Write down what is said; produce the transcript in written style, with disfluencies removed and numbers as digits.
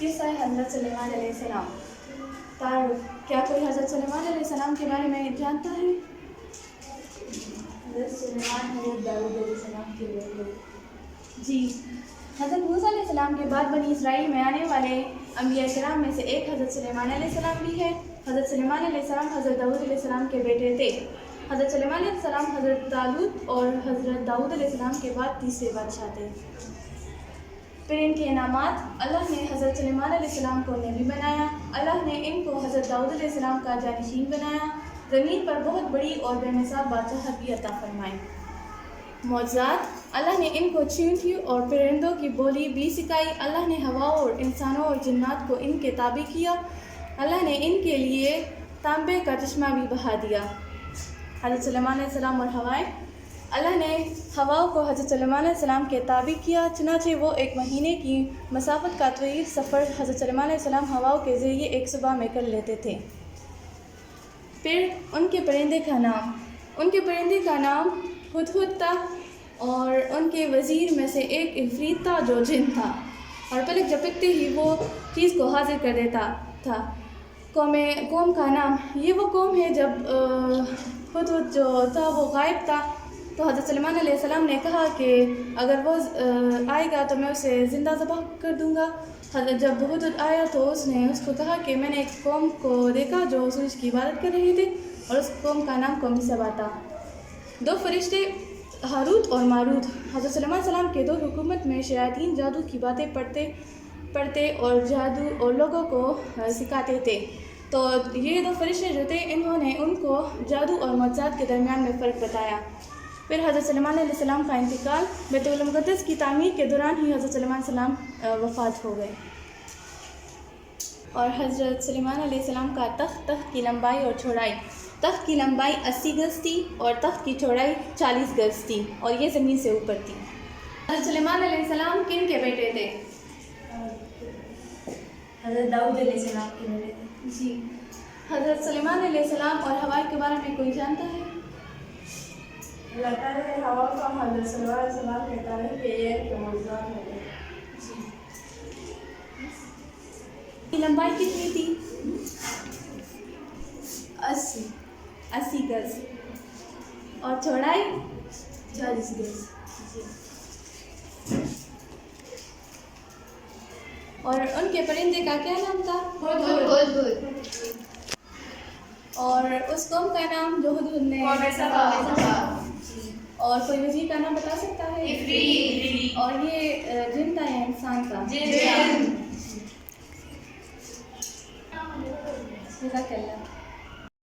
قصہ حضرت سلیمان علیہ السلام۔ تعارف، کیا کوئی حضرت سلیمان علیہ السلام کے بارے میں جانتا ہے؟ حضرت سلیمان حضرت داؤد علیہ السلام کے بیٹے۔ جی، حضرت موسیٰ علیہ السلام کے بعد بنی اسرائیل میں آنے والے انبیاء کرام میں سے ایک حضرت سلیمان علیہ السلام بھی ہے۔ حضرت سلیمان علیہ السلام حضرت داؤد علیہ السلام کے بیٹے تھے۔ حضرت سلیمان علیہ السلام حضرت طالوت اور حضرت داؤد علیہ السلام کے بعد تیسرے بادشاہ تھے۔ پھر ان کے انعامات، اللہ نے حضرت سلیمان علیہ السلام کو نبی بنایا، اللہ نے ان کو حضرت داؤد علیہ السلام کا جانشین بنایا، زمین پر بہت بڑی اور بے مثال بادشاہت بھی عطا فرمائی۔ معجزات، اللہ نے ان کو چیونٹیوں اور پرندوں کی بولی بھی سکھائی، اللہ نے ہواؤں اور انسانوں اور جنات کو ان کے تابع کیا، اللہ نے ان کے لیے تانبے کا چشمہ بھی بہا دیا۔ حضرت سلیمان علیہ السلام اور ہوائیں، اللہ نے ہواؤں کو حضرت سلیمان علیہ السلام کے تابع کیا، چنانچہ وہ ایک مہینے کی مسافت کا طویل سفر حضرت سلیمان علیہ السلام ہواؤں کے ذریعے ایک صبح میں کر لیتے تھے۔ پھر ان کے پرندے کا نام ہدہد تھا، اور ان کے وزیر میں سے ایک عفریت تھا جو جن تھا، اور پلک جھپکتے ہی وہ چیز کو حاضر کر دیتا تھا۔ قوم کا نام، یہ وہ قوم ہے جب ہدہد جو تھا وہ غائب تھا تو حضرت سلیمان علیہ السلام نے کہا کہ اگر وہ آئے گا تو میں اسے زندہ ذبح کر دوں گا۔ جب ہدہد آیا تو اس نے اس کو کہا کہ میں نے ایک قوم کو دیکھا جو سورج کی عبادت کر رہے تھے، اور اس قوم کا نام قوم سبا تھا۔ دو فرشتے ہاروت اور ماروت حضرت سلیمان علیہ السلام کے دور حکومت میں شیاطین جادو کی باتیں پڑھتے اور جادو اور لوگوں کو سکھاتے تھے، تو یہ دو فرشتے جو تھے انہوں نے ان کو جادو اور معجزات کے درمیان میں فرق بتایا۔ پھر حضرت سلیمان علیہ السلام کا انتقال، بیت المقدس کی تعمیر کے دوران ہی حضرت سلیمان علیہ السلام وفات ہو گئے، اور حضرت سلیمان علیہ السلام کا تخت کی لمبائی اور چوڑائی، تخت کی لمبائی 80 گز تھی اور تخت کی چوڑائی 40 گز تھی، اور یہ زمین سے اوپر تھی۔ حضرت سلیمان علیہ السلام کن کے بیٹے تھے؟ حضرت داؤد علیہ السلام کے بیٹے تھے۔ جی، حضرت سلیمان علیہ السلام اور ہوا کے بارے میں کوئی جانتا ہے؟ اللہ تعالیٰ نے ہوا کو حضرت سلیمان علیہ السلام کے تعلق کے یہ معجزات ہیں۔ کی لمبائی کتنی تھی؟ 80 گز، اور چوڑائی 40 گز۔ اور ان کے پرندے کا کیا نام تھا؟ ہدہد۔ اور اس قوم کا نام جو ہدہد نے، اور کوئی وزیر کا نام بتا سکتا ہے؟ عفریت۔ اور یہ جن تھا یا انسان کا؟ جن۔ جزاک اللہ۔